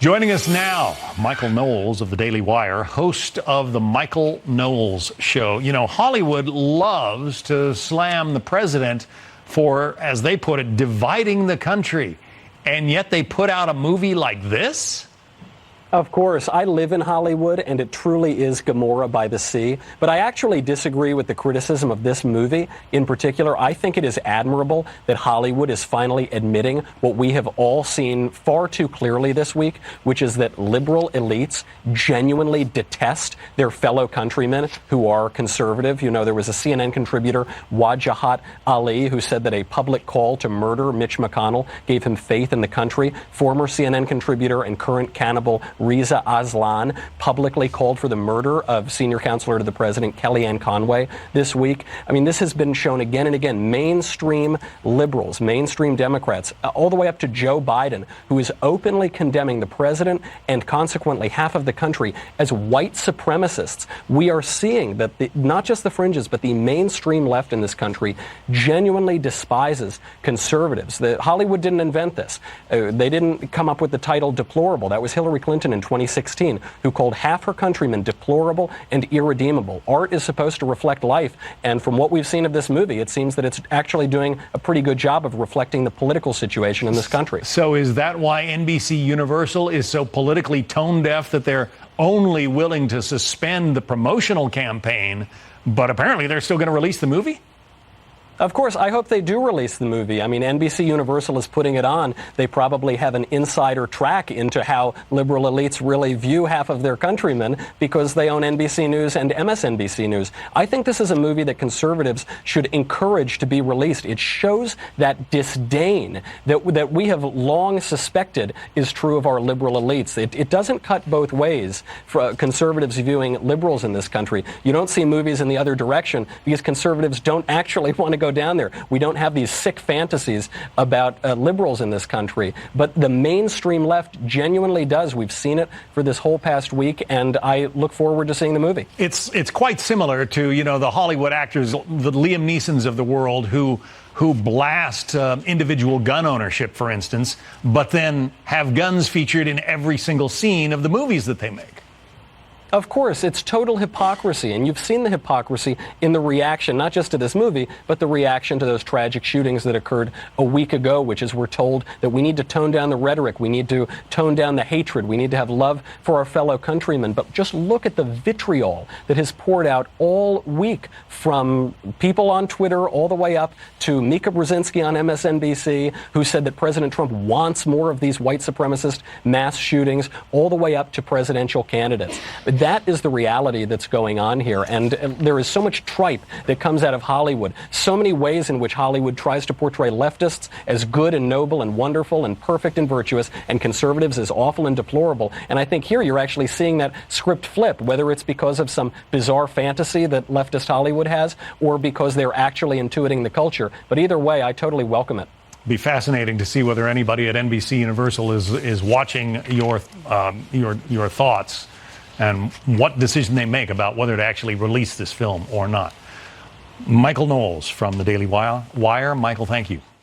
Joining us now, Michael Knowles of the Daily Wire, host of the Michael Knowles Show. You know, Hollywood loves to slam the president for, as they put it, dividing the country. And yet they put out a movie like this? Of course, I live in Hollywood, and it truly is Gomorrah by the sea. But I actually disagree with the criticism of this movie. In particular, I think it is admirable that Hollywood is finally admitting what we have all seen far too clearly this week, which is that liberal elites genuinely detest their fellow countrymen who are conservative. You know, there was a CNN contributor, Wajahat Ali, who said that a public call to murder Mitch McConnell gave him faith in the country. Former CNN contributor and current cannibal Reza Aslan publicly called for the murder of senior counselor to the president, Kellyanne Conway, this week. I mean, this has been shown again and again. Mainstream liberals, mainstream Democrats, all the way up to Joe Biden, who is openly condemning the president and consequently half of the country as white supremacists. We are seeing that not just the fringes, but the mainstream left in this country genuinely despises conservatives. Hollywood didn't invent this. They didn't come up with the title deplorable. That was Hillary Clinton in 2016, who called half her countrymen deplorable and irredeemable. Art is supposed to reflect life, and from what we've seen of this movie, it seems that it's actually doing a pretty good job of reflecting the political situation in this country. So is that why NBC Universal is so politically tone deaf that they're only willing to suspend the promotional campaign, but apparently they're still going to release the movie? Of course, I hope they do release the movie. I mean, NBC Universal is putting it on. They probably have an insider track into how liberal elites really view half of their countrymen because they own NBC News and MSNBC News. I think this is a movie that conservatives should encourage to be released. It shows that disdain that we have long suspected is true of our liberal elites. It doesn't cut both ways for conservatives viewing liberals in this country. You don't see movies in the other direction because conservatives don't actually want to go down there. We don't have these sick fantasies about liberals in this country, but the mainstream left genuinely does. We've seen it for this whole past week, and I look forward to seeing the movie. It's quite similar to, you know, the Hollywood actors, the Liam Neesons of the world who blast individual gun ownership, for instance, but then have guns featured in every single scene of the movies that they make. Of course, it's total hypocrisy, and you've seen the hypocrisy in the reaction, not just to this movie, but the reaction to those tragic shootings that occurred a week ago, which is we're told that we need to tone down the rhetoric, we need to tone down the hatred, we need to have love for our fellow countrymen. But just look at the vitriol that has poured out all week from people on Twitter all the way up to Mika Brzezinski on MSNBC, who said that President Trump wants more of these white supremacist mass shootings, all the way up to presidential candidates. That is the reality that's going on here, and there is so much tripe that comes out of Hollywood, so many ways in which Hollywood tries to portray leftists as good and noble and wonderful and perfect and virtuous, and conservatives as awful and deplorable. And I think here you're actually seeing that script flip, whether it's because of some bizarre fantasy that leftist Hollywood has, or because they're actually intuiting the culture. But either way, I totally welcome it. Be fascinating to see whether anybody at NBC Universal is watching your thoughts and what decision they make about whether to actually release this film or not. Michael Knowles from the Daily Wire. Michael, thank you.